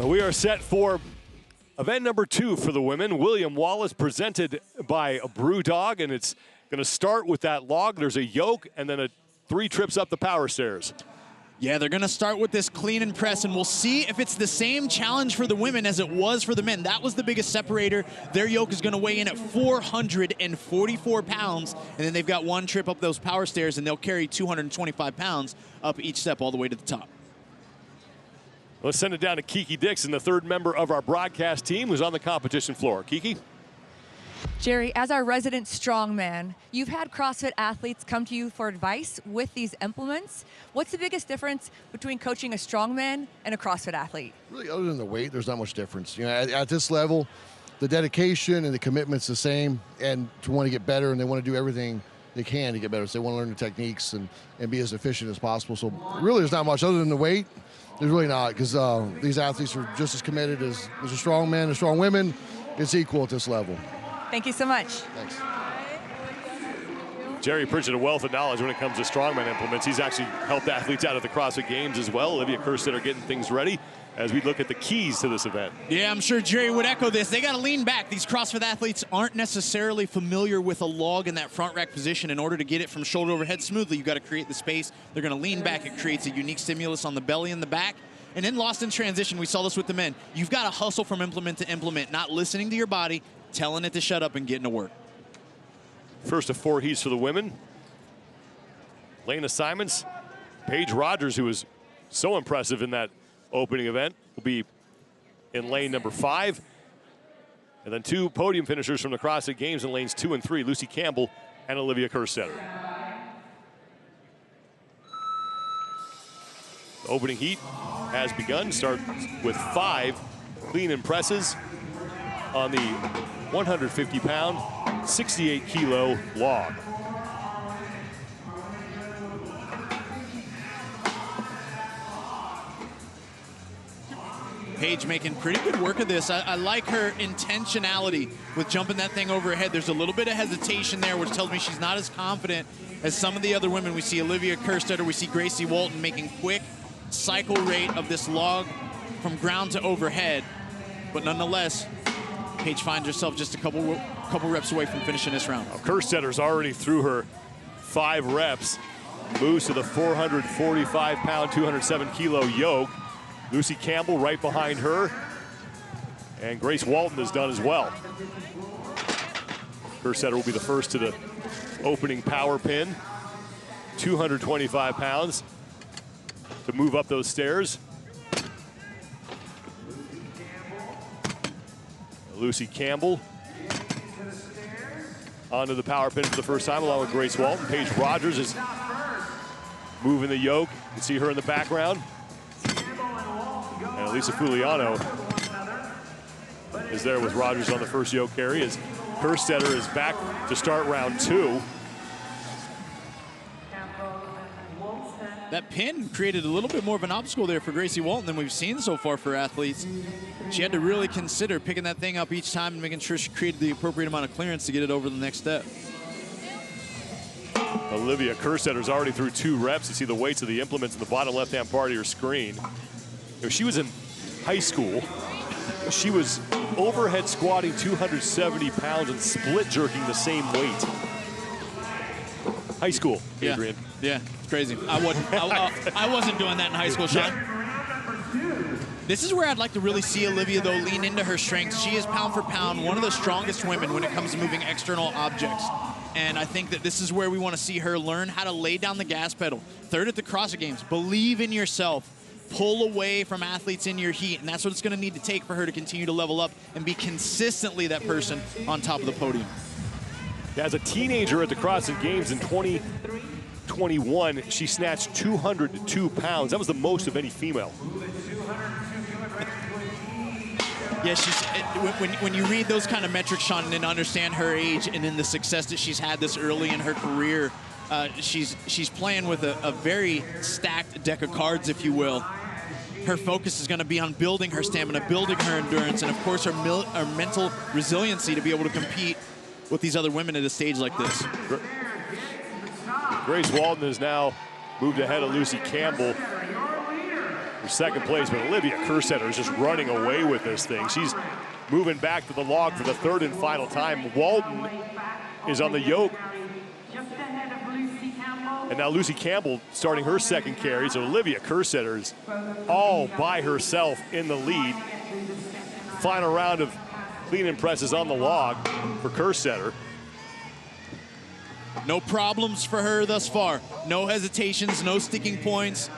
We are set for event number 2 for the women. William Wallace presented by a Brewdog, and it's going to start with that log. There's a yoke and then 3 trips up the power stairs. Yeah, they're going to start with this clean and press, and we'll see if it's the same challenge for the women as it was for the men. That was the biggest separator. Their yoke is going to weigh in at 444 pounds, and then they've got 1 trip up those power stairs, and they'll carry 225 pounds up each step all the way to the top. Let's send it down to Kiki Dixon, the 3rd member of our broadcast team, who's on the competition floor. Kiki? Jerry, as our resident strongman, you've had CrossFit athletes come to you for advice with these implements. What's the biggest difference between coaching a strongman and a CrossFit athlete? Really, other than the weight, there's not much difference. You know, at this level, the dedication and the commitment's the same, and to want to get better, and they want to do everything they can to get better. So they want to learn the techniques and be as efficient as possible. So really, there's not much other than the weight. There's really not, because these athletes are just as committed as a strongman and strong women. It's equal at this level. Thank you so much. Thanks. Jerry Pritchett, a wealth of knowledge when it comes to strongman implements. He's actually helped athletes out at the CrossFit Games as well. Olivia Kerstetter getting things ready as we look at the keys to this event. Yeah, I'm sure Jerry would echo this. They got to lean back. These CrossFit athletes aren't necessarily familiar with a log in that front rack position. In order to get it from shoulder overhead smoothly, you've got to create the space. They're going to lean back. It creates a unique stimulus on the belly and the back. And then lost in transition, we saw this with the men. You've got to hustle from implement to implement, not listening to your body, telling it to shut up and getting to work. First of 4 heats for the women. Lane assignments. Paige Rogers, who was so impressive in that opening event, will be in lane number 5. And then 2 podium finishers from the CrossFit Games in lanes 2 and 3, Lucy Campbell and Olivia Kerstetter. The opening heat has begun. Start with 5 clean and presses on the 150-pound, 68-kilo log. Paige making pretty good work of this. I like her intentionality with jumping that thing over her head. There's a little bit of hesitation there, which tells me she's not as confident as some of the other women. We see Olivia Kerstetter, we see Gracie Walton making quick cycle rate of this log from ground to overhead. But nonetheless, Paige finds herself just a couple reps away from finishing this round. Kerstetter's already through her 5 reps. Moves to the 445-pound, 207-kilo yoke. Lucy Campbell right behind her. And Grace Walton is done as well. Kerstetter will be the first to the opening power pin. 225 pounds to move up those stairs. Lucy Campbell onto the power pin for the first time along with Grace Walton. Paige Rogers is moving the yoke. You can see her in the background. And Elisa Fuliano is there with Rogers on the first yoke carry as Kerstetter is back to start round 2. That pin created a little bit more of an obstacle there for Gracie Walton than we've seen so far for athletes. She had to really consider picking that thing up each time and making sure she created the appropriate amount of clearance to get it over the next step. Olivia Kerstetter's already through 2 reps. You see the weights of the implements in the bottom left-hand part of your screen. You know, she was in high school. She was overhead squatting 270 pounds and split jerking the same weight. High school, Adrian. Yeah, it's crazy. I wasn't doing that in high school, Sean. Yeah. This is where I'd like to really see Olivia, though, lean into her strengths. She is pound for pound one of the strongest women when it comes to moving external objects. And I think that this is where we want to see her learn how to lay down the gas pedal. 3rd at the CrossFit Games. Believe in yourself. Pull away from athletes in your heat, and that's what it's going to need to take for her to continue to level up and be consistently that person on top of the podium. As a teenager at the CrossFit Games in 2021, she snatched 202 pounds. That was the most of any female. Yeah, when you read those kind of metrics, Sean, and then understand her age and then the success that she's had this early in her career, she's playing with a very stacked deck of cards, if you will. Her focus is going to be on building her stamina, building her endurance, and of course her mental resiliency to be able to compete with these other women at a stage like this. Grace Walton has now moved ahead of Lucy Campbell. second place, but Olivia Kerstetter is just running away with this thing. She's moving back to the log for the third and final time. Walton is on the yoke. And now Lucy Campbell starting her second carry. So Olivia Kerstetter is all by herself in the lead. Final round of clean and presses on the log for Kerstetter. No problems for her thus far. No hesitations, no sticking points.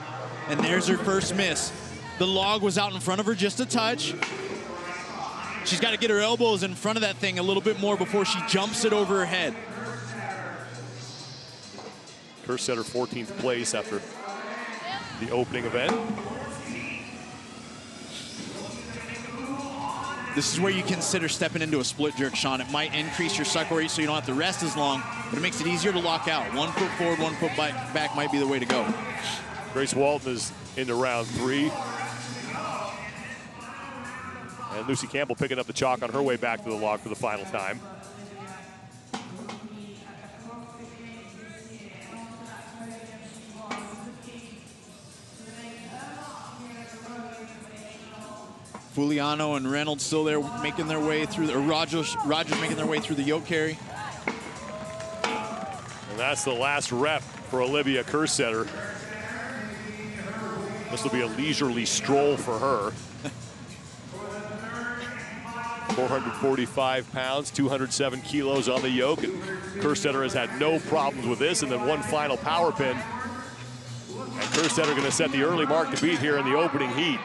And there's her first miss. The log was out in front of her just a touch. She's got to get her elbows in front of that thing a little bit more before she jumps it over her head. Kerstetter 14th place after the opening event. This is where you consider stepping into a split jerk, Sean. It might increase your cycle rate so you don't have to rest as long, but it makes it easier to lock out. 1 foot forward, 1 foot back might be the way to go. Grace Walton is into round 3. And Lucy Campbell picking up the chalk on her way back to the log for the final time. Fuliano and Reynolds still there making their way through, or Rogers making their way through the yoke carry. And that's the last rep for Olivia Kerstetter. This will be a leisurely stroll for her. 445 pounds, 207 kilos on the yoke. And Kerstetter has had no problems with this. And then one final power pin. And Kerstetter going to set the early mark to beat here in the opening heat.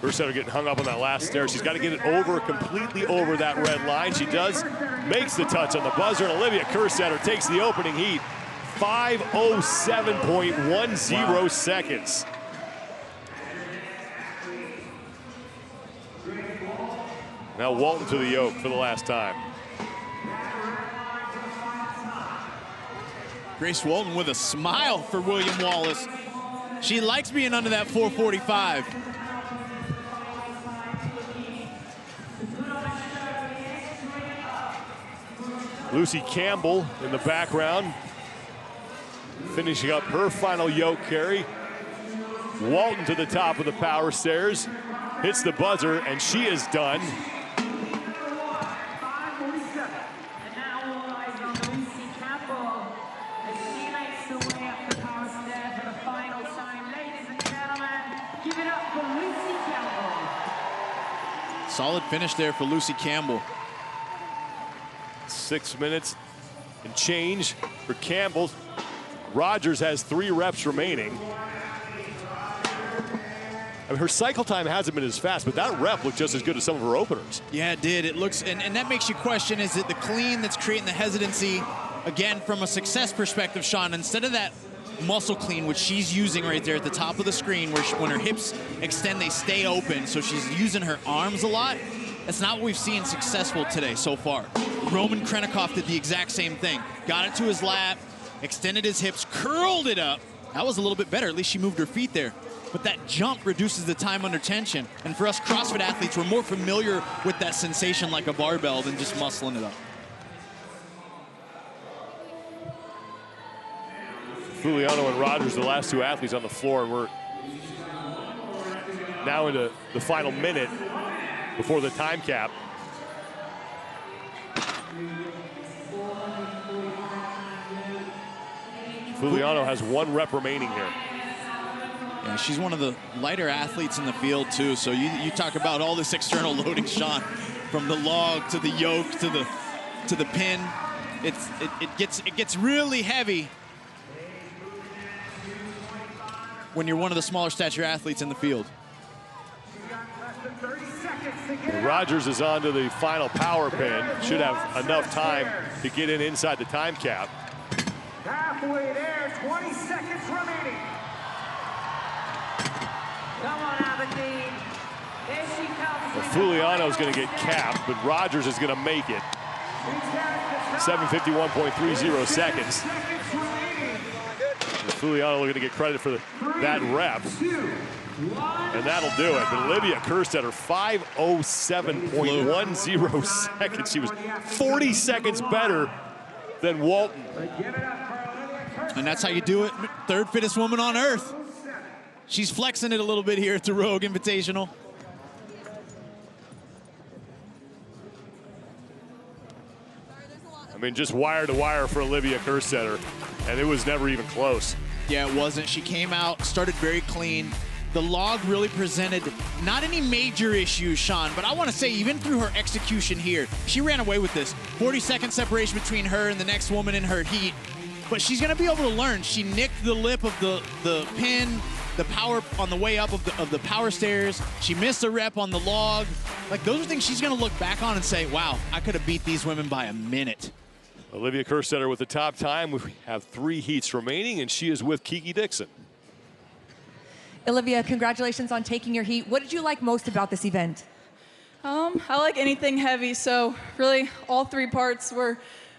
Kerstetter getting hung up on that last stair. She's got to get it completely over that red line. She does, makes the touch on the buzzer, and Olivia Kerstetter takes the opening heat. 5:07.10 seconds. Now Walton to the yoke for the last time. Grace Walton with a smile for William Wallace. She likes being under that 445. Lucy Campbell in the background, finishing up her final yoke carry. Walton to the top of the power stairs, hits the buzzer, and she is done. Solid finish there for Lucy Campbell. 6 minutes and change for Campbell. Rogers has 3 reps remaining. I mean, her cycle time hasn't been as fast, but that rep looked just as good as some of her openers. Yeah, it did. It looks, and that makes you question, is it the clean that's creating the hesitancy? Again, from a success perspective, Sean, instead of that muscle clean, which she's using right there at the top of the screen, where when her hips extend, they stay open, so she's using her arms a lot. That's not what we've seen successful today so far. Roman Krennikov did the exact same thing. Got it to his lap, extended his hips, curled it up. That was a little bit better. At least she moved her feet there. But that jump reduces the time under tension. And for us CrossFit athletes, we're more familiar with that sensation like a barbell than just muscling it up. Fuliano and Rogers, the last 2 athletes on the floor, and we're now into the final minute before the time cap. Fuliano has 1 rep remaining here. Yeah, she's one of the lighter athletes in the field too. So you talk about all this external loading, Sean, from the log to the yoke to the pin. It gets really heavy when you're one of the smaller stature athletes in the field. Rogers is on to the final power pin. Should have enough time to get inside the time cap. Halfway there, 20 seconds remaining. Come on, Aberdeen. There she comes. Fuliano's going to get capped, but Rogers is going to make it. 7:51.30 seconds. Fuliano looking to get credit for that rep. And that'll do it. But Olivia Kerstetter, 5:07.10 seconds. She was 40 seconds better than Walton. And that's how you do it. Third fittest woman on earth. She's flexing it a little bit here at the Rogue Invitational. I mean, just wire to wire for Olivia Kerstetter, and it was never even close. Yeah, it wasn't. She came out, started very clean. The log really presented not any major issues, Sean, but I want to say even through her execution here, she ran away with this. 40-second separation between her and the next woman in her heat. But she's going to be able to learn. She nicked the lip of the pin, the power on the way up of the power stairs. She missed a rep on the log. Like, those are things she's going to look back on and say, wow, I could have beat these women by a minute. Olivia Kerstetter with the top time. We have 3 heats remaining, and she is with Kiki Dixon. Olivia, congratulations on taking your heat. What did you like most about this event? I like anything heavy, so really all 3 parts were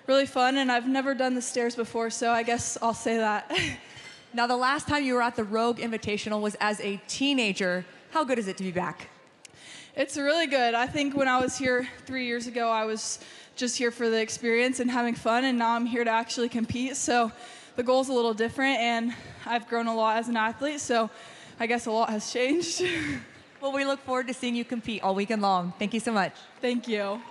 really fun, and I've never done the stairs before, so I guess I'll say that. Now, the last time you were at the Rogue Invitational was as a teenager. How good is it to be back? It's really good. I think when I was here 3 years ago, I was just here for the experience and having fun, and now I'm here to actually compete, so the goal's a little different, and I've grown a lot as an athlete, so I guess a lot has changed. Well, we look forward to seeing you compete all weekend long. Thank you so much. Thank you.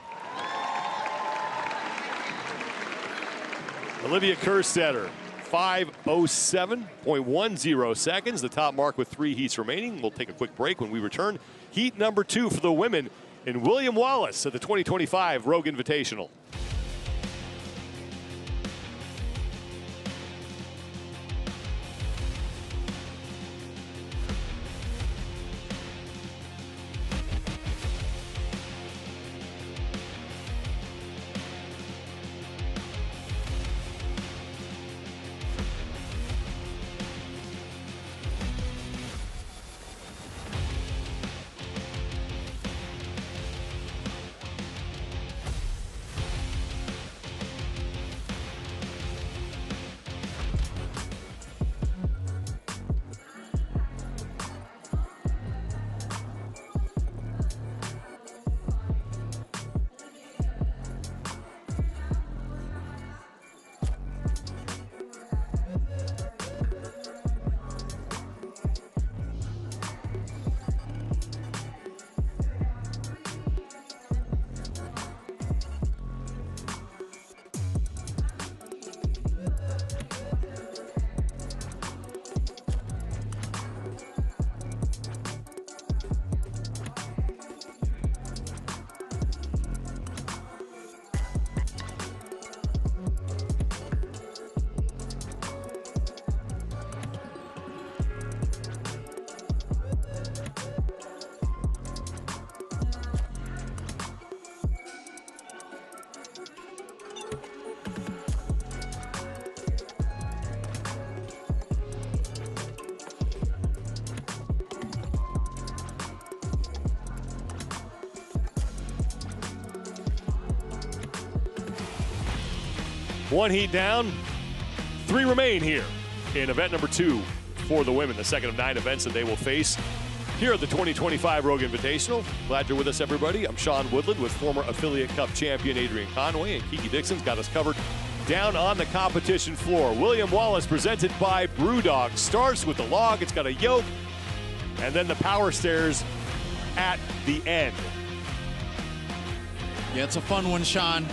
Olivia Kerstetter, 5:07.10 seconds, the top mark with 3 heats remaining. We'll take a quick break. When we return, heat number 2 for the women in William Wallace at the 2025 Rogue Invitational. One heat down, 3 remain here in event number 2 for the women, the second of 9 events that they will face here at the 2025 Rogue Invitational. Glad you're with us, everybody. I'm Sean Woodland with former Affiliate Cup champion Adrian Conway, and Kiki Dixon's got us covered down on the competition floor. William Wallace, presented by Brewdog, starts with the log. It's got a yoke, and then the power stairs at the end. Yeah, it's a fun one, Sean.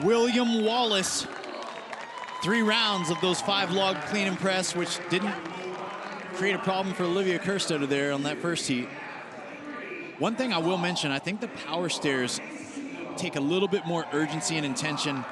William Wallace, 3 rounds of those 5 log clean and press, which didn't create a problem for Olivia Kerstetter there on that first heat. One thing I will mention, I think the power stairs take a little bit more urgency and intention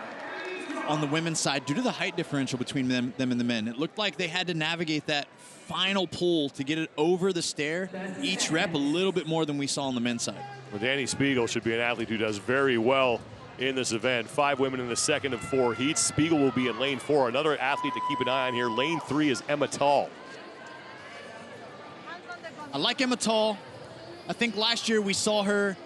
on the women's side due to the height differential between them and the men. It looked like they had to navigate that final pull to get it over the stair, each rep a little bit more than we saw on the men's side. Well, Danny Spiegel should be an athlete who does very well in this event. 5 women in the second of 4 heats. Spiegel will be in lane 4. Another athlete to keep an eye on here. Lane 3 is Emma Tall. I like Emma Tall. I think last year we saw her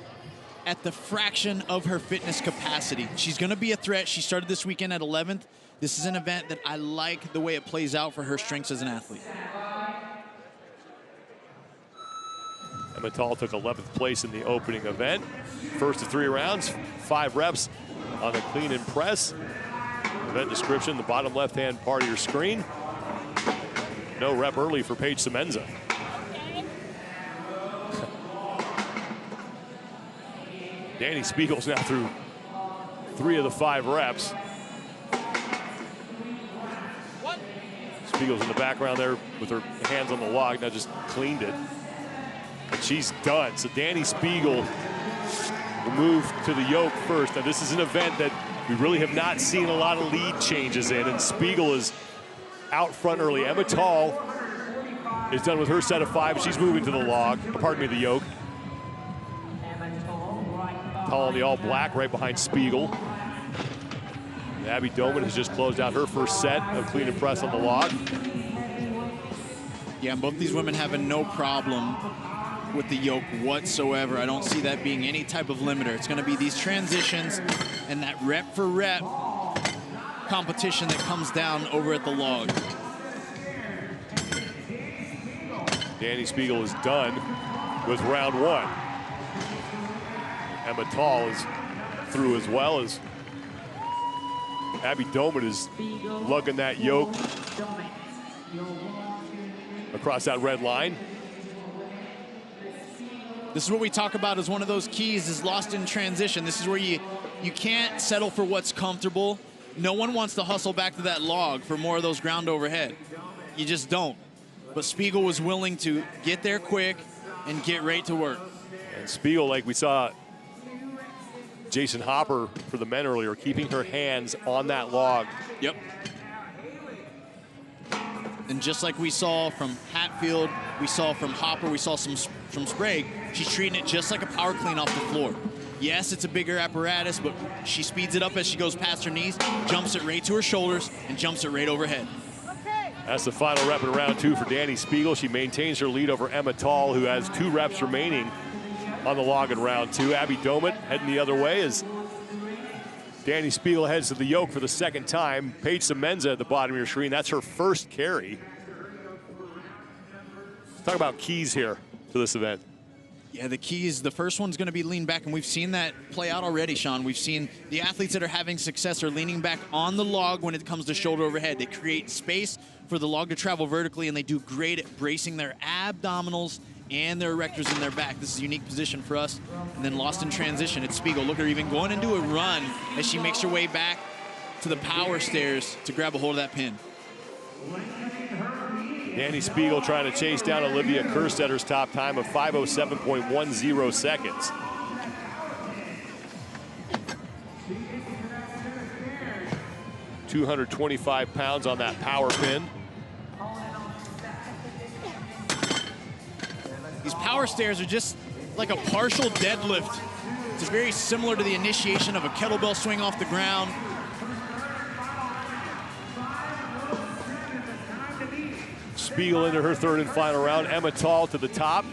at the fraction of her fitness capacity. She's going to be a threat. She started this weekend at 11th. This is an event that I like the way it plays out for her strengths as an athlete. Emma Tall took 11th place in the opening event. First of 3 rounds, 5 reps on the clean and press. Event description, the bottom left-hand part of your screen. No rep early for Paige Semenza. Danny Spiegel's now through 3 of the 5 reps. Spiegel's in the background there with her hands on the log, now just cleaned it. And she's done. So Danny Spiegel will move to the yoke first. Now this is an event that we really have not seen a lot of lead changes in, and Spiegel is out front early. Emma Tall is done with her set of 5. She's moving to the log, pardon me, the yoke. Tall in the all black right behind Spiegel. And Abby Doman has just closed out her first set of clean and press on the log. Yeah, both these women having no problem with the yoke whatsoever. I don't see that being any type of limiter. It's going to be these transitions and that rep for rep competition that comes down over at the log. Danny Spiegel is done with round 1. Emma Tall is through as well as Abby Doman is lugging that yoke across that red line. This is what we talk about as one of those keys is lost in transition. This is where you can't settle for what's comfortable. No one wants to hustle back to that log for more of those ground overhead. You just don't. But Spiegel was willing to get there quick and get right to work. And Spiegel, like we saw Jason Hopper for the men earlier, keeping her hands on that log. Yep. And just like we saw from Hatfield, we saw from Hopper, we saw some from Sprague, she's treating it just like a power clean off the floor. Yes, it's a bigger apparatus, but she speeds it up as she goes past her knees, jumps it right to her shoulders, and jumps it right overhead. That's the final rep in round 2 for Danny Spiegel. She maintains her lead over Emma Tall, who has 2 reps remaining on the log in round 2. Abby Doman heading the other way as Danny Spiegel heads to the yoke for the 2nd time. Paige Semenza at the bottom of your screen. That's her first carry. Let's talk about keys here to this event. Yeah, the keys, the first one's going to be lean back, and we've seen that play out already, Sean. We've seen the athletes that are having success are leaning back on the log when it comes to shoulder overhead. They create space for the log to travel vertically, and they do great at bracing their abdominals and their erectors in their back. This is a unique position for us. And then lost in transition, it's Spiegel. Look at her even going into a run as she makes her way back to the power stairs to grab a hold of that pin. Danny Spiegel trying to chase down Olivia Kerstetter's top time of 5:07.10 seconds. £225 on that power pin. These power stairs are just like a partial deadlift. It's very similar to the initiation of a kettlebell swing off the ground. Spiegel into her 3rd and final round. Emma Tall to the top.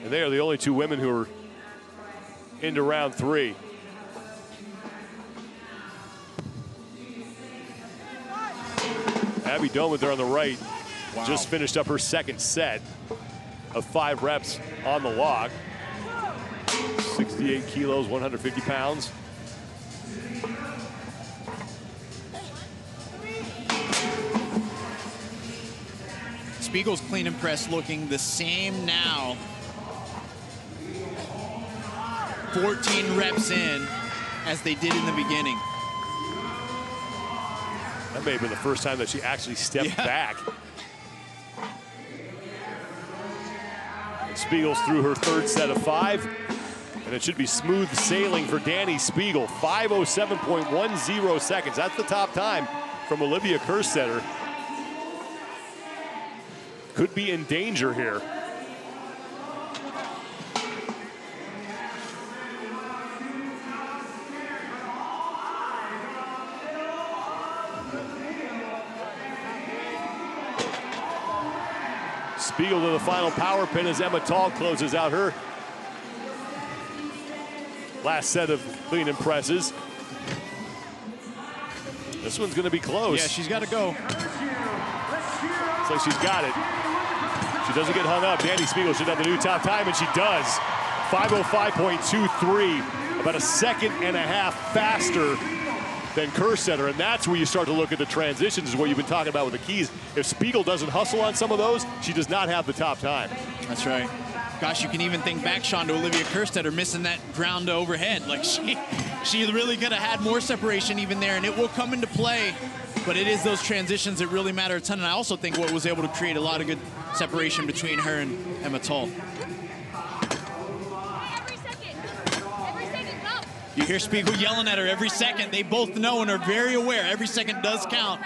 And they are the only 2 women who are into round 3. Abby Doman there on the right. Wow. Just finished up her 2nd set of 5 reps on the log. 68 kilos, 150 pounds. Spiegel's clean and press looking the same now. 14 reps in as they did in the beginning. That may have been the first time that she actually stepped back. Spiegel's through her 3rd set of 5. And it should be smooth sailing for Danny Spiegel. 5:07.10 seconds. That's the top time from Olivia Kerstetter. Could be in danger here. Spiegel to the final power pin as Emma Tall closes out her last set of clean and presses. This one's going to be close. Yeah, she's got to go. Looks like she's got it. She doesn't get hung up. Danny Spiegel should have the new top time, and she does. 5:05.23, about a second and a half faster than Kerstetter, and that's where you start to look at the transitions, is what you've been talking about with the keys. If Spiegel doesn't hustle on some of those, she does not have the top time. That's right. Gosh, you can even think back, Sean, to Olivia Kerstetter missing that ground to overhead. Like, she really could have had more separation even there, and it will come into play. But it is those transitions that really matter a ton, and I also think what was able to create a lot of good separation between her and Emma Tull. You hear Spiegel yelling at her every second. They both know and are very aware. Every second does count.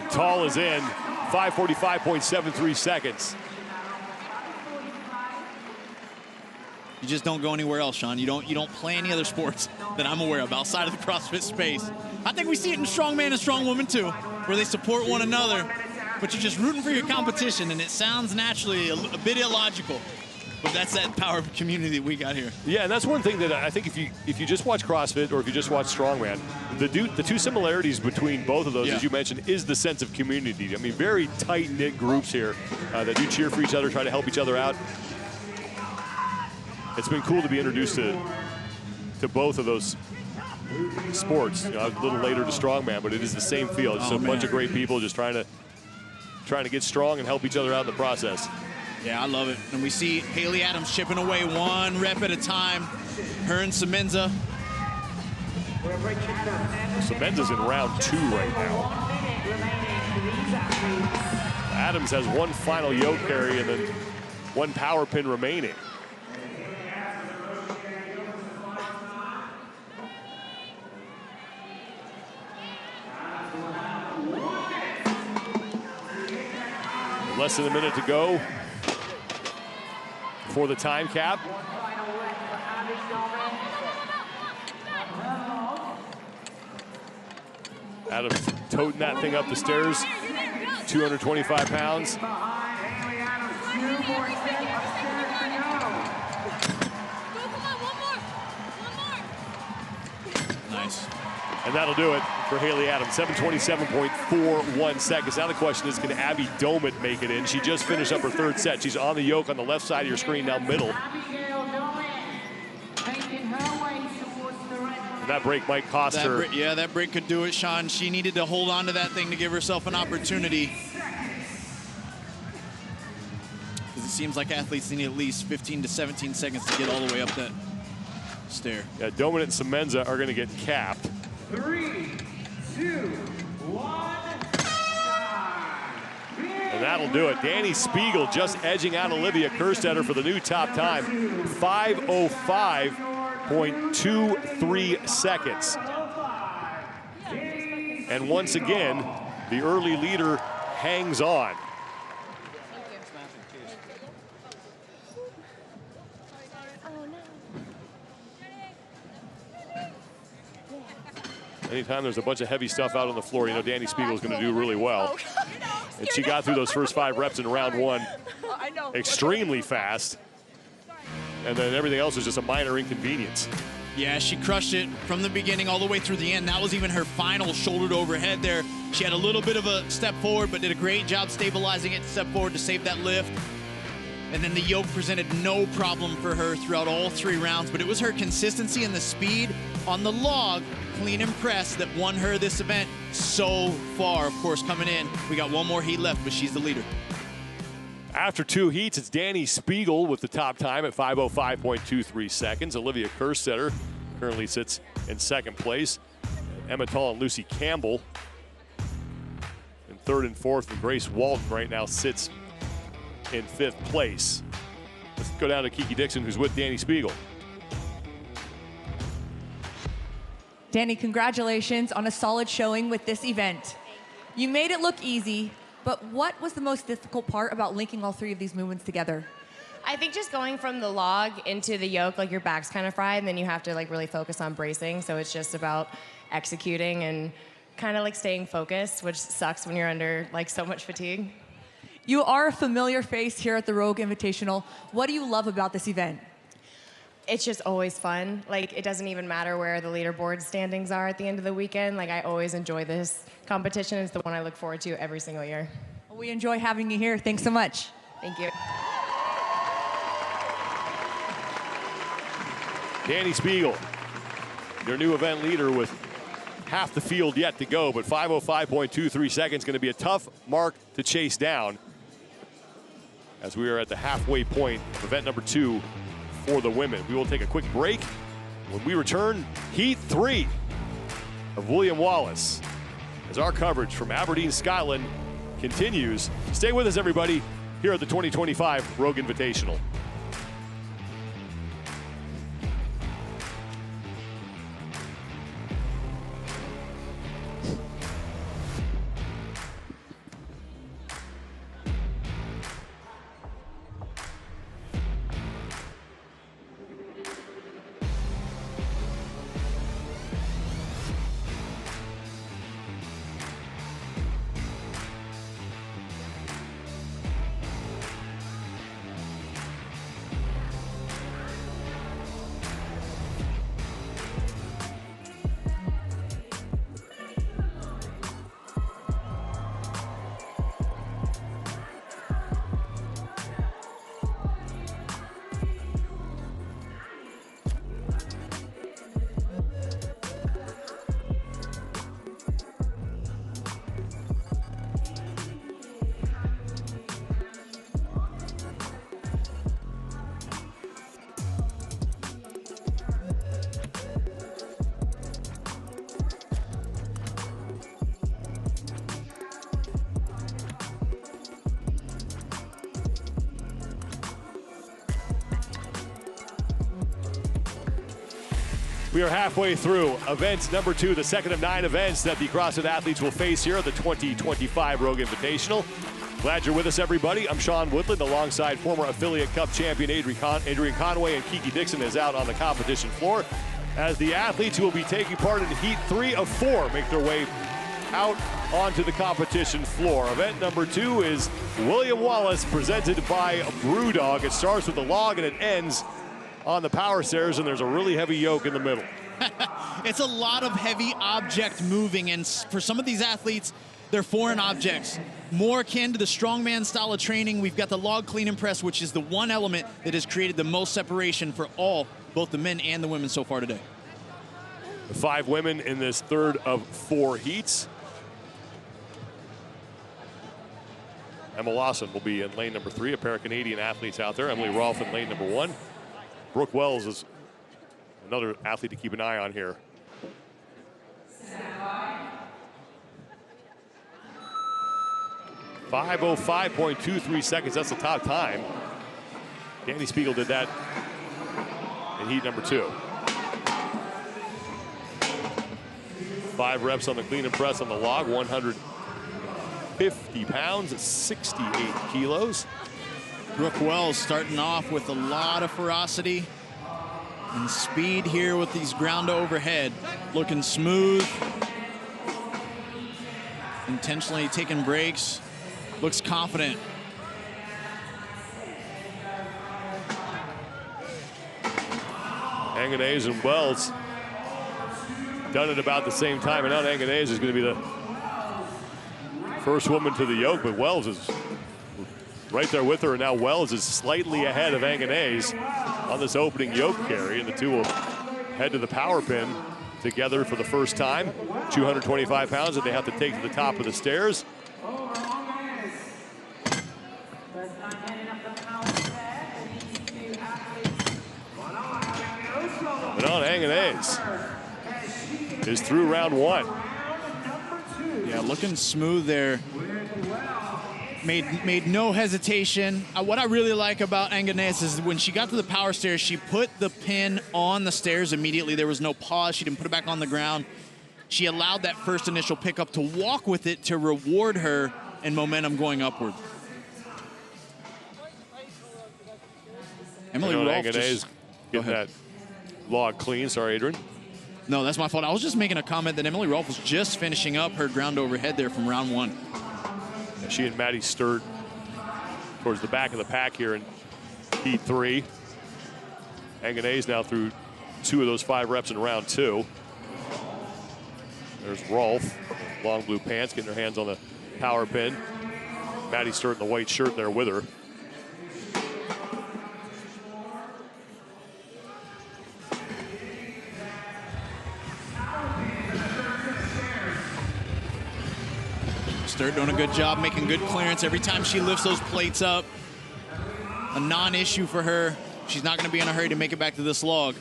Tull is in, 5:45.73 seconds. You just don't go anywhere else, Sean. You don't play any other sports that I'm aware of outside of the CrossFit space. I think we see it in Strongman and Strongwoman too, where they support one another, but you're just rooting for your competition, and it sounds naturally a bit illogical. But that's that power of community that we got here. Yeah, and that's one thing that I think if you just watch CrossFit or if you just watch Strongman, the two similarities between both of those, as you mentioned, is the sense of community. I mean, very tight-knit groups here that do cheer for each other, try to help each other out. It's been cool to be introduced to both of those sports. You know, a little later to Strongman, but it is the same feel. It's bunch of great people just trying to get strong and help each other out in the process. Yeah, I love it. And we see Haley Adams chipping away one rep at a time. Her and Semenza. Semenza's in round 2 right now. Adams has one final yoke carry and then one power pin remaining. Less than a minute to go for the time cap. Adams toting that thing up the stairs, 225 pounds. Nice. And that'll do it for Haley Adams, 7:27.41 seconds. Now the question is, can Abby Domit make it in? She just finished up her third set. She's on the yoke on the left side of your screen, now middle. And that break might cost her. Yeah, that break could do it, Sean. She needed to hold on to that thing to give herself an opportunity. Because it seems like athletes need at least 15 to 17 seconds to get all the way up that stair. Yeah, Domit and Semenza are going to get capped. 3, 2, 1. And that'll do it. Danny Spiegel just edging out Olivia Kerstetter for the new top time, 5:05.23 seconds. And once again, the early leader hangs on. Anytime there's a bunch of heavy stuff out on the floor, you know Danny Spiegel is going to do really well. And she got through those first 5 reps in round 1 extremely fast. And then everything else was just a minor inconvenience. Yeah, she crushed it from the beginning all the way through the end. That was even her final shoulder to overhead there. She had a little bit of a step forward, but did a great job stabilizing it, step forward to save that lift. And then the yoke presented no problem for her throughout all 3 rounds, but it was her consistency and the speed on the log, clean and press, that won her this event so far. Of course, coming in, we got one more heat left, but she's the leader. After 2 heats, it's Danny Spiegel with the top time at 5:05.23 seconds. Olivia Kerstetter currently sits in 2nd place. Emma Tull and Lucy Campbell in 3rd and 4th, and Grace Walton right now sits in 5th place. Let's go down to Kiki Dixon, who's with Danny Spiegel. Danny, congratulations on a solid showing with this event. You made it look easy, but what was the most difficult part about linking all 3 of these movements together? I think just going from the log into the yoke, like your back's kind of fried, and then you have to like really focus on bracing. So it's just about executing and kind of like staying focused, which sucks when you're under like so much fatigue. You are a familiar face here at the Rogue Invitational. What do you love about this event? it's just always fun. Like, it doesn't even matter where the leaderboard standings are at the end of the weekend. Like, I always enjoy this competition. It's the one I look forward to every single year. Well, we enjoy having you here. Thanks so much. Thank you. Danny Spiegel, your new event leader with half the field yet to go, but 5:05.23 seconds going to be a tough mark to chase down as we are at the halfway point of event number 2 for the women. We will take a quick break. When we return, Heat 3 of William Wallace as our coverage from Aberdeen, Scotland continues. Stay with us, everybody, here at the 2025 Rogue Invitational. We are halfway through event number 2, the second of 9 events that the CrossFit athletes will face here at the 2025 Rogue Invitational. Glad you're with us, everybody. I'm Sean Woodland, alongside former Affiliate Cup champion Adrian Conway, and Kiki Dixon is out on the competition floor as the athletes who will be taking part in Heat 3 of 4 make their way out onto the competition floor. Event number 2 is William Wallace, presented by Brewdog. It starts with the log and it ends on the power stairs, and there's a really heavy yoke in the middle. It's a lot of heavy object moving, and for some of these athletes, they're foreign objects. More akin to the strongman style of training, we've got the log clean and press, which is the one element that has created the most separation for both the men and the women so far today. The 5 women in this third of 4 heats. Emma Lawson will be in lane number 3, a pair of Canadian athletes out there. Emily Rolfe in lane number 1. Brooke Wells is another athlete to keep an eye on here. .5:05.23 seconds, that's the top time. Danny Spiegel did that in heat number 2. 5 reps on the clean and press on the log, 150 pounds, 68 kilos. Brooke Wells starting off with a lot of ferocity and speed here with these ground overhead. Looking smooth. Intentionally taking breaks. Looks confident. Anganese and Wells done it about the same time, and now Anganese is going to be the first woman to the yoke, but Wells is right there with her, and now Wells is slightly ahead of Anganese on this opening yoke carry, and the two will head to the power pin together for the first time. 225 pounds that they have to take to the top of the stairs. But Anganese is through round 1. Yeah, looking smooth there. Made no hesitation. What I really like about Anganese is when she got to the power stairs, she put the pin on the stairs immediately. There was no pause. She didn't put it back on the ground. She allowed that first initial pickup to walk with it to reward her and momentum going upward. Emily Rolfe just... getting that log clean. Sorry, Adrian. No, that's my fault. I was just making a comment that Emily Rolfe was just finishing up her ground overhead there from round 1. She and Maddie Sturt towards the back of the pack here in heat 3. Anganese now through 2 of those 5 reps in round 2. There's Rolf, long blue pants, getting her hands on the power pin. Maddie Sturt in the white shirt there with her. Sturt doing a good job, making good clearance every time she lifts those plates up. A non-issue for her. She's not going to be in a hurry to make it back to this log.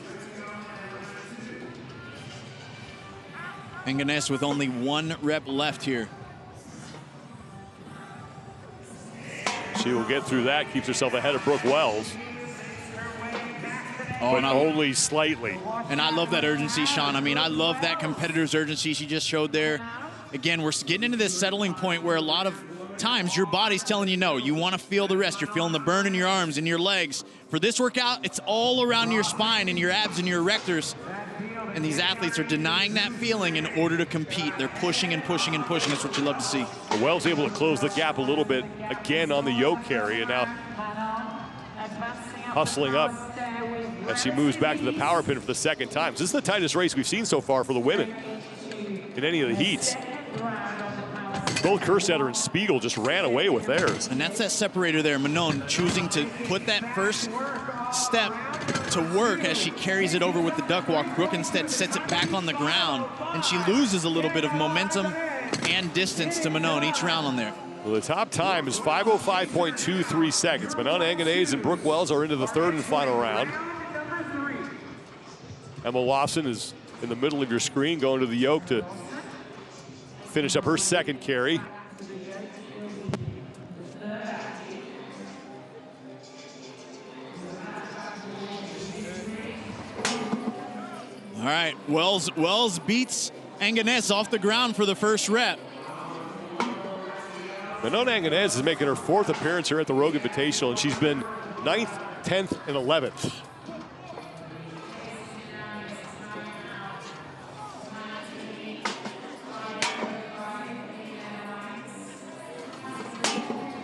Anganese with only 1 rep left here. She will get through that, keeps herself ahead of Brooke Wells. But only slightly. And I love that urgency, Sean. I mean, I love that competitor's urgency she just showed there. Again, we're getting into this settling point where a lot of times your body's telling you no. You want to feel the rest. You're feeling the burn in your arms and your legs. For this workout, it's all around your spine and your abs and your erectors. And these athletes are denying that feeling in order to compete. They're pushing and pushing and pushing. That's what you love to see. Wells able to close the gap a little bit again on the yoke carry, and now hustling up as she moves back to the power pin for the 2nd time. This is the tightest race we've seen so far for the women in any of the heats. Both Kerstetter and Spiegel just ran away with theirs. And that's that separator there. Manon choosing to put that first step to work as she carries it over with the duck walk. Brooke instead sets it back on the ground, and she loses a little bit of momentum and distance to Manon each round on there. Well, the top time is 5:05.23 seconds. Manon Anganese and Brooke Wells are into the 3rd and final round. Emma Lawson is in the middle of your screen, going to the yoke to finish up her 2nd carry. All right, Wells beats Anganese off the ground for the first rep. Manon Anganese is making her 4th appearance here at the Rogue Invitational, and she's been 9th, 10th, and 11th.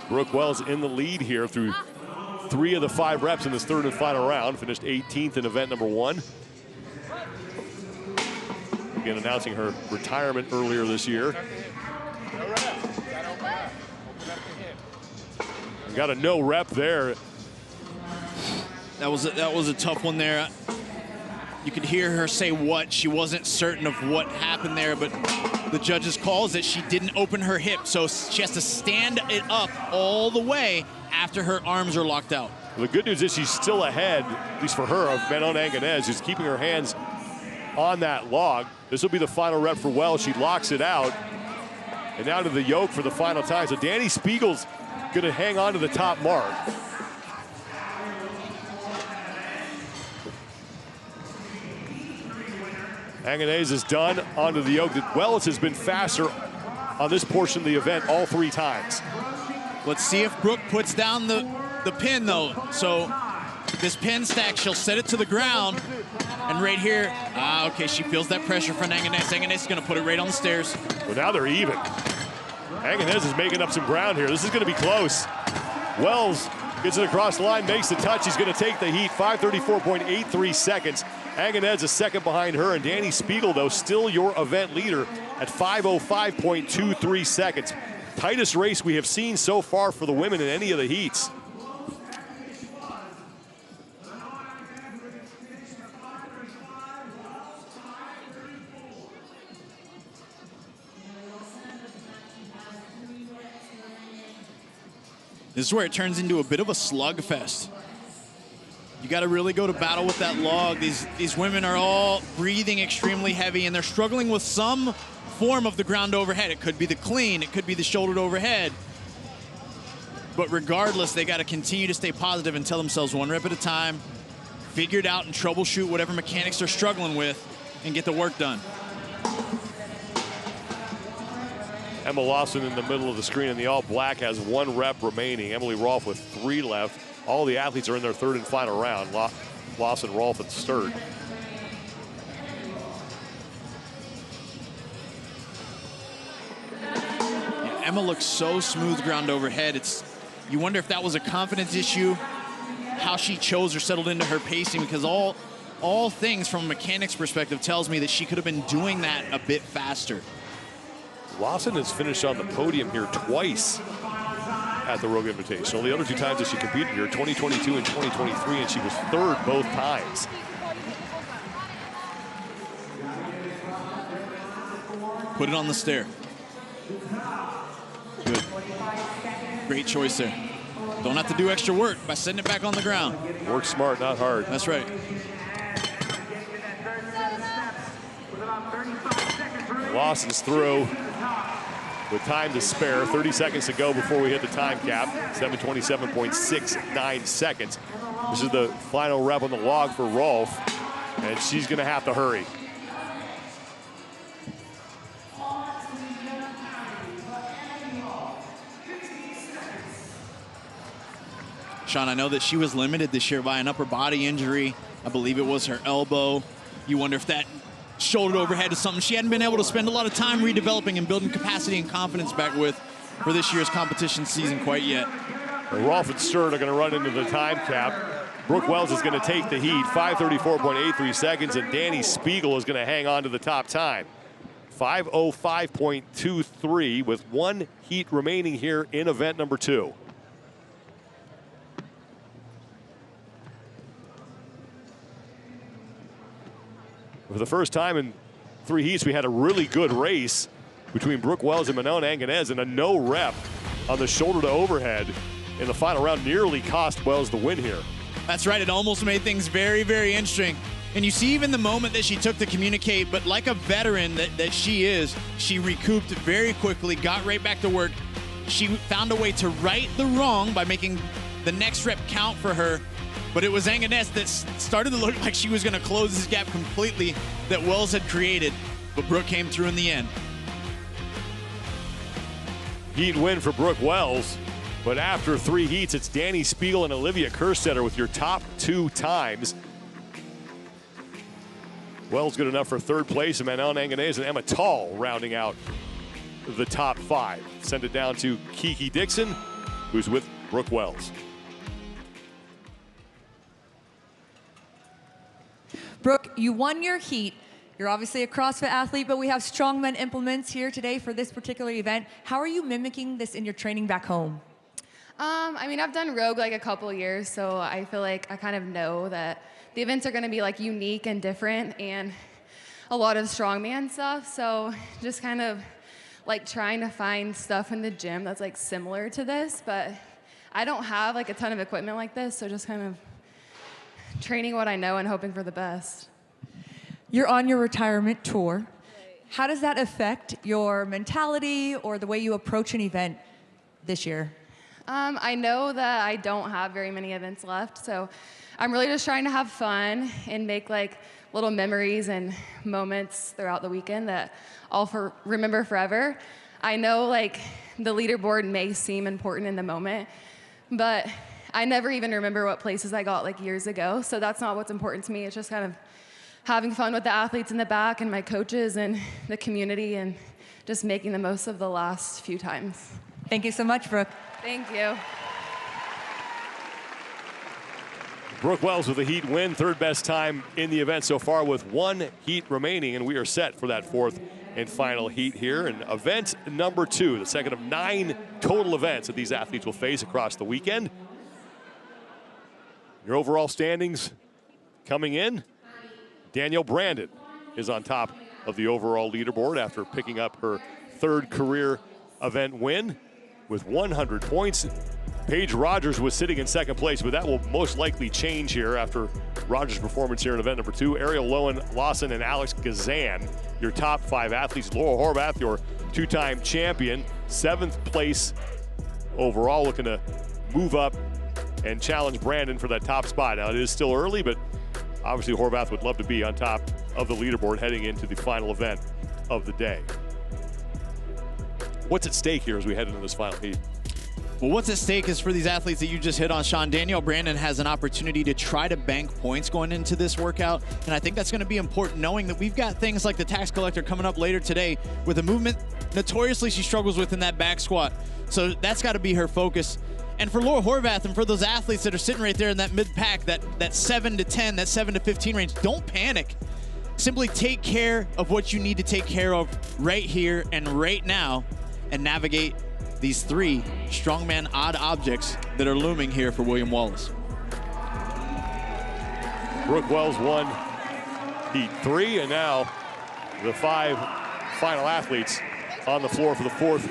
Brooke Wells in the lead here through 3 of the 5 reps in this 3rd and final round. Finished 18th in event number 1. Again, announcing her retirement earlier this year. Got a no rep there. That was a tough one there. You could hear her say what. She wasn't certain of what happened there, but the judge's call is that she didn't open her hip, so she has to stand it up all the way after her arms are locked out. Well, the good news is she's still ahead, at least for her, of Manon Anganese, who's keeping her hands on that log. This will be the final rep for Wells. She locks it out. And now to the yoke for the final time. So Danny Spiegel's going to hang on to the top mark. Anganese is done onto the yoke. Wells has been faster on this portion of the event all 3 times. Let's see if Brooke puts down the pin, though. So this pin stack, she'll set it to the ground. And right here, okay, she feels that pressure from Anganese. Anganese is going to put it right on the stairs. Well, now they're even. Anganese is making up some ground here. This is going to be close. Wells gets it across the line, makes the touch. He's going to take the heat, 5:34.83 seconds. Anganese is 2nd behind her, and Danny Spiegel, though, still your event leader at 5:05.23 seconds. Tightest race we have seen so far for the women in any of the heats. This is where it turns into a bit of a slugfest. You got to really go to battle with that log. These women are all breathing extremely heavy, and they're struggling with some form of the ground overhead. It could be the clean, it could be the shouldered overhead. But regardless, they got to continue to stay positive and tell themselves 1 rep at a time, figure it out and troubleshoot whatever mechanics they're struggling with, and get the work done. Emma Lawson in the middle of the screen in the all black has 1 rep remaining. Emily Rolfe with 3 left. All the athletes are in their 3rd and final round. Lawson, Rolfe, and Sturt. Emma looks so smooth ground overhead. You wonder if that was a confidence issue how she chose or settled into her pacing, because all things from a mechanics perspective tells me that she could have been doing that a bit faster. Lawson has finished on the podium here twice at the Rogue Invitational. The other 2 times that she competed here, 2022 and 2023, and she was 3rd both times. Put it on the stair. Good. Great choice there. Don't have to do extra work by setting it back on the ground. Work smart, not hard. That's right. Lawson's through with time to spare. 30 seconds to go before we hit the time cap. 7:27.69 seconds. This is the final rep on the log for Rolf, and she's going to have to hurry. Sean, I know that she was limited this year by an upper body injury. I believe it was her elbow. You wonder if that shoulder overhead is something she hadn't been able to spend a lot of time redeveloping and building capacity and confidence back with for this year's competition season quite yet. Rolf and Sturt are going to run into the time cap. Brooke Wells is going to take the heat, 5:34.83 seconds, and Danny Spiegel is going to hang on to the top time. 5:05.23 with 1 heat remaining here in event number 2. For the first time in 3 heats, we had a really good race between Brooke Wells and Manon Anganez, and a no rep on the shoulder to overhead in the final round nearly cost Wells the win here. That's right. It almost made things very, very interesting. And you see even the moment that she took to communicate, but like a veteran that she is, she recouped very quickly, got right back to work. She found a way to right the wrong by making the next rep count for her. But it was Anganez that started to look like she was going to close this gap completely that Wells had created. But Brooke came through in the end. Heat win for Brooke Wells. But after 3 heats, it's Danny Spiegel and Olivia Kerstetter with your top 2 times. Wells good enough for 3rd place, and Manon Anganez and Emma Tall rounding out the top 5. Send it down to Kiki Dixon, who's with Brooke Wells. Brooke, you won your heat. You're obviously a CrossFit athlete, but we have Strongman implements here today for this particular event. How are you mimicking this in your training back home? I mean, I've done Rogue like a couple years, so I feel like I kind of know that the events are going to be like unique and different and a lot of strongman stuff. So just kind of like trying to find stuff in the gym that's like similar to this, but I don't have like a ton of equipment like this, so just kind of training what I know and hoping for the best. You're on your retirement tour. How does that affect your mentality or the way you approach an event this year? I know that I don't have very many events left, so I'm really just trying to have fun and make like little memories and moments throughout the weekend that I'll remember forever. I know like the leaderboard may seem important in the moment, but I never even remember what places I got like years ago, so that's not what's important to me. It's just kind of having fun with the athletes in the back and my coaches and the community and just making the most of the last few times. Thank you so much, Brooke. Thank you. Brooke Wells with a heat win, 3rd best time in the event so far with 1 heat remaining, and we are set for that 4th and final heat here in event number 2, the second of 9 total events that these athletes will face across the weekend. Your overall standings coming in, Danielle Brandon is on top of the overall leaderboard after picking up her 3rd career event win with 100 points. Paige Rogers was sitting in 2nd place, but that will most likely change here after Rogers' performance here in event number 2. Ariel Lawson and Alex Gazan, your top 5 athletes. Laura Horvath, your 2-time champion, 7th place overall, looking to move up and challenge Brandon for that top spot. Now, it is still early, but obviously Horvath would love to be on top of the leaderboard heading into the final event of the day. What's at stake here as we head into this final heat? Well, what's at stake is for these athletes that you just hit on, Sean. Danielle Brandon has an opportunity to try to bank points going into this workout, and I think that's going to be important knowing that we've got things like the tax collector coming up later today with a movement notoriously she struggles with in that back squat. So that's got to be her focus. And for Laura Horvath and for those athletes that are sitting right there in that mid-pack, that 7 to 10, that 7 to 15 range, don't panic. Simply take care of what you need to take care of right here and right now and navigate these 3 strongman odd objects that are looming here for William Wallace. Brooke Wells won heat 3, and now the 5 final athletes on the floor for the 4th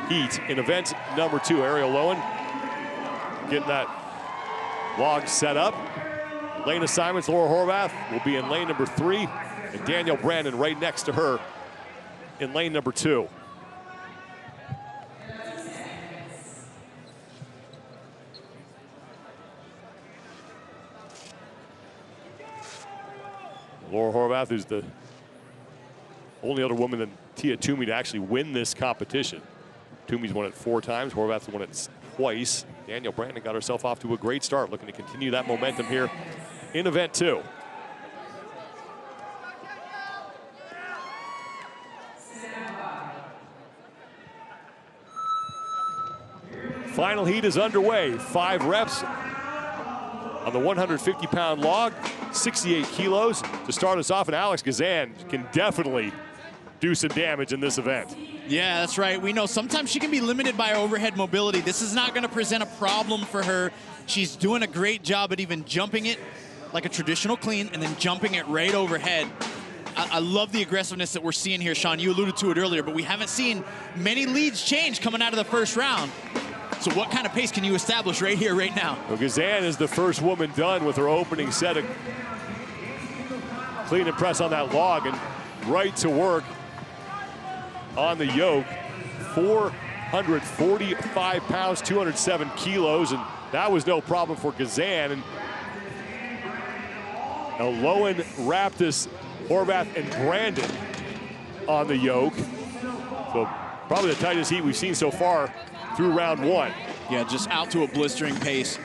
heat in event number 2. Ariel Lowen getting that log set up. Lena Simons, Laura Horvath will be in lane number 3, and Danielle Brandon right next to her in lane number 2. Laura Horvath is the only other woman than Tia Toomey to actually win this competition. Toomey's won it 4 times, Horvath's won it twice. Danielle Brandon got herself off to a great start, looking to continue that momentum here in event 2. Final heat is underway. 5 reps on the 150-pound log, 68 kilos to start us off, and Alex Gazan can definitely do some damage in this event. Yeah, that's right. We know sometimes she can be limited by overhead mobility. This is not going to present a problem for her. She's doing a great job at even jumping it like a traditional clean and then jumping it right overhead. I love the aggressiveness that we're seeing here, Sean. You alluded to it earlier, but we haven't seen many leads change coming out of the first round. So what kind of pace can you establish right here, right now? Well, Gazan is the first woman done with her opening set of clean and press on that log, and right to work on the yoke. 445 pounds, 207 kilos, and that was no problem for Gazan. And now Lowen, Raptis, Horvath, and Brandon on the yoke. So probably the tightest heat we've seen so far through round 1. Yeah, just out to a blistering pace.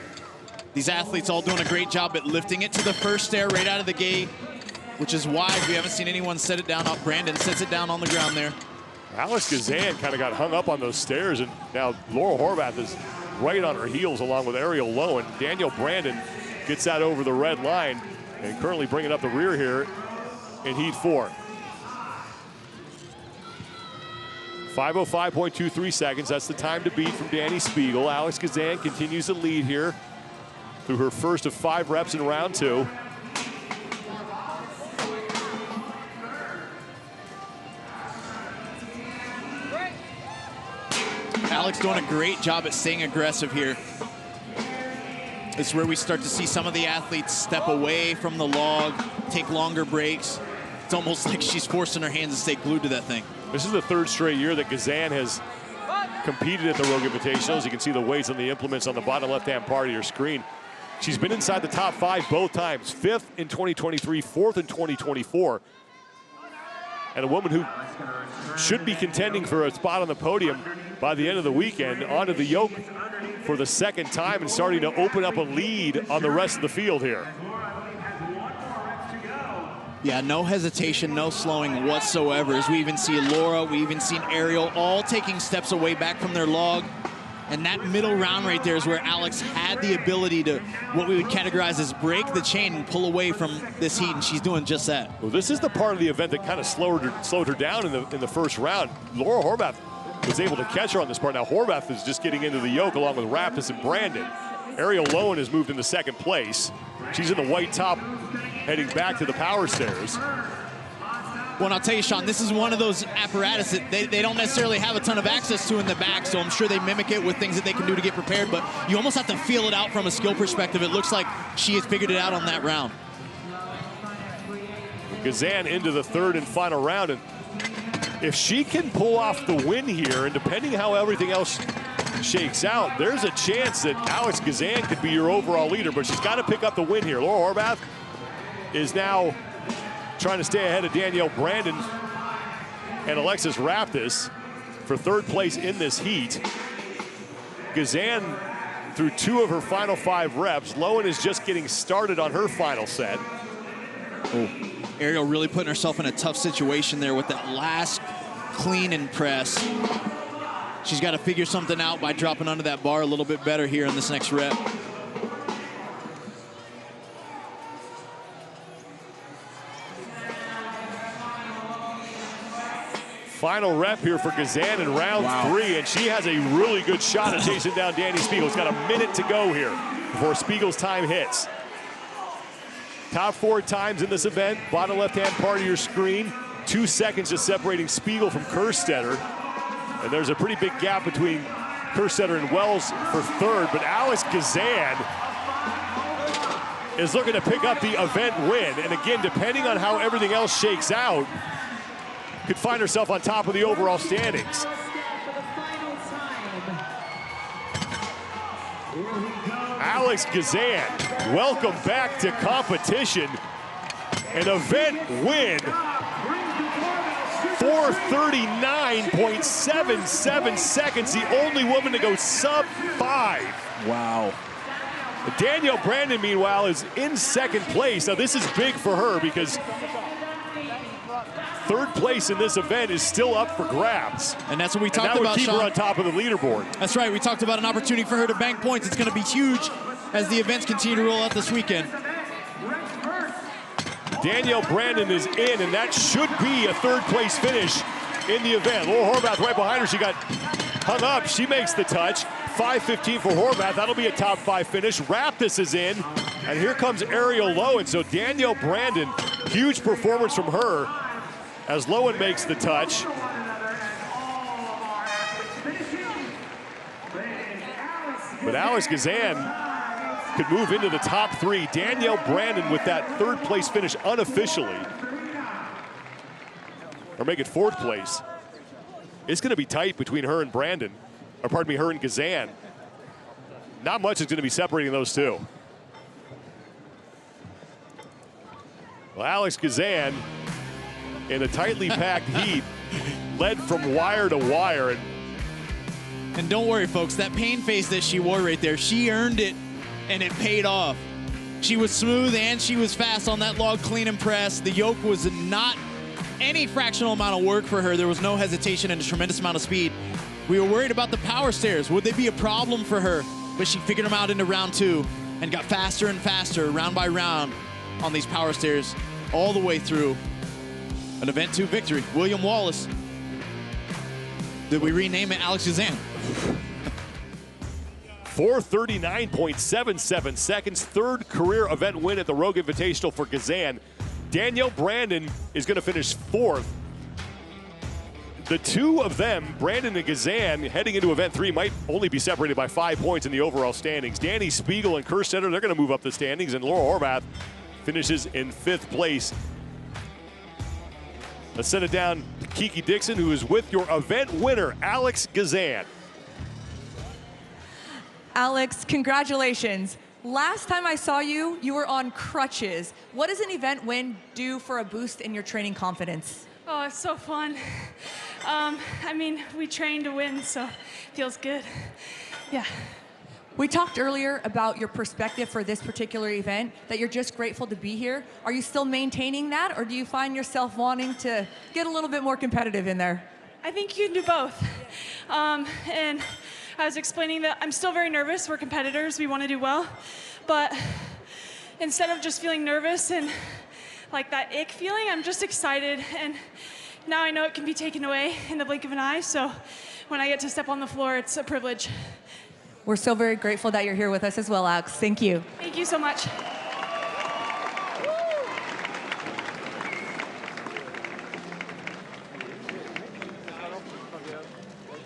These athletes all doing a great job at lifting it to the first stair right out of the gate, which is why we haven't seen anyone set it down. Brandon sets it down on the ground there. Alex Gazan kind of got hung up on those stairs, and now Laura Horvath is right on her heels along with Ariel Lowen. Danielle Brandon gets that over the red line and currently bringing up the rear here in heat 4. 5:05.23 seconds. That's the time to beat from Danny Spiegel. Alex Gazan continues to lead here through her first of 5 reps in round 2. Alex doing a great job at staying aggressive here. It's where we start to see some of the athletes step away from the log, take longer breaks. It's almost like she's forcing her hands to stay glued to that thing. This is the 3rd straight year that Gazan has competed at the Rogue Invitational. You can see the weights on the implements on the bottom left-hand part of your screen. She's been inside the top 5 both times, 5th in 2023, 4th in 2024. And a woman who should be contending for a spot on the podium by the end of the weekend, onto the yoke for the 2nd time and starting to open up a lead on the rest of the field here. Yeah, no hesitation, no slowing whatsoever. As we even see Laura, we even seen Ariel all taking steps away back from their log. And that middle round right there is where Alex had the ability to, what we would categorize as break the chain and pull away from this heat, and she's doing just that. Well, this is the part of the event that kind of slowed her down in the first round. Laura Horvath was able to catch her on this part. Now Horvath is just getting into the yoke along with Raptis and Brandon. Ariel Lowen has moved into 2nd place. She's in the white top heading back to the power stairs. Well, and I'll tell you, Sean, this is one of those apparatus that they don't necessarily have a ton of access to in the back, so I'm sure they mimic it with things that they can do to get prepared, but you almost have to feel it out from a skill perspective. It looks like she has figured it out on that round. Gazan into the 3rd and final round, and if she can pull off the win here, and depending how everything else shakes out, there's a chance that Alex Gazan could be your overall leader, but she's got to pick up the win here. Laura Horvath is now trying to stay ahead of Danielle Brandon and Alexis Raptis for 3rd place in this heat. Gazan through 2 of her final 5 reps. Lowen is just getting started on her final set. Oh, Ariel really putting herself in a tough situation there with that last clean and press. She's got to figure something out by dropping under that bar a little bit better here in this next rep. Final rep here for Gazan in round 3, and she has a really good shot at chasing down Danny Spiegel. It's got a minute to go here before Spiegel's time hits. Top 4 times in this event, bottom left-hand part of your screen. 2 seconds just separating Spiegel from Kerstetter. And there's a pretty big gap between Kerstetter and Wells for third, but Alex Gazan is looking to pick up the event win. And again, depending on how everything else shakes out, could find herself on top of the overall standings. Alex Gazan, welcome back to competition. An event win, 4:39.77 seconds, the only woman to go sub 5. Wow. Danielle Brandon, meanwhile, is in second place. Now, this is big for her because third place in this event is still up for grabs. And that's what we talked about, about, keep Sean. her on top of the leaderboard. That's right. We talked about an opportunity for her to bank points. It's going to be huge as the events continue to roll out this weekend. Danielle Brandon is in, and that should be a third place finish in the event. Laura Horvath right behind her. She got hung up. She makes the touch. 5:15 for Horvath. That'll be a top 5 finish. Raptis is in, and here comes Ariel Lowen. So Danielle Brandon, huge performance from her as Lowen makes the touch. But Alex Gazan could move into the top 3. Danielle Brandon with that third place finish unofficially, or make it fourth place. It's going to be tight between her and Brandon, or pardon me, her and Gazan. Not much is going to be separating those two. Well, Alex Gazan in a tightly packed heat led from wire to wire. And don't worry, folks, that pain face that she wore right there, she earned it, and it paid off. She was smooth and she was fast on that log clean and press. The yoke was not any fractional amount of work for her. There was no hesitation and a tremendous amount of speed. We were worried about the power stairs. Would they be a problem for her? But she figured them out into round 2 and got faster and faster, round by round, on these power stairs all the way through an Event 2 victory. William Wallace. Did we rename it Alex Gazan? 4:39.77 seconds, third career event win at the Rogue Invitational for Gazan. Danielle Brandon is going to finish 4th. The two of them, Brandon and Gazan, heading into event 3, might only be separated by 5 points in the overall standings. Danny Spiegel and Kerstetter, they're going to move up the standings, and Laura Horvath finishes in 5th place. Let's send it down to Kiki Dixon, who is with your event winner, Alex Gazan. Alex, congratulations. Last time I saw you, you were on crutches. What does an event win do for a boost in your training confidence? Oh, it's so fun. I mean, we train to win, so it feels good. Yeah. We talked earlier about your perspective for this particular event, that you're just grateful to be here. Are you still maintaining that, or do you find yourself wanting to get a little bit more competitive in there? I think you can do both. And I was explaining that I'm still very nervous. We're competitors. We want to do well. But instead of just feeling nervous and like that ick feeling, I'm just excited. And now I know it can be taken away in the blink of an eye. So when I get to step on the floor, it's a privilege. We're so very grateful that you're here with us as well, Alex. Thank you. Thank you so much.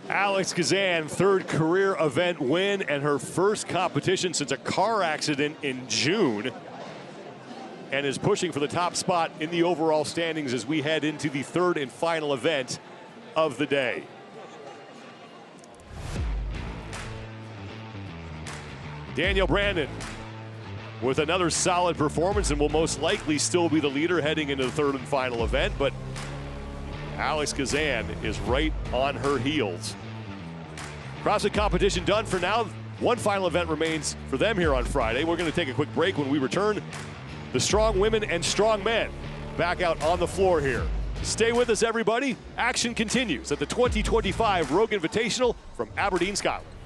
Alex Gazan, third career event win and her first competition since a car accident in June, and is pushing for the top spot in the overall standings as we head into the third and final event of the day. Danielle Brandon with another solid performance and will most likely still be the leader heading into the third and final event, but Alex Gazan is right on her heels. CrossFit competition done for now. One final event remains for them here on Friday. We're going to take a quick break. When we return, the strong women and strong men back out on the floor here Stay with us, everybody. Action continues at the 2025 Rogue Invitational from Aberdeen, Scotland.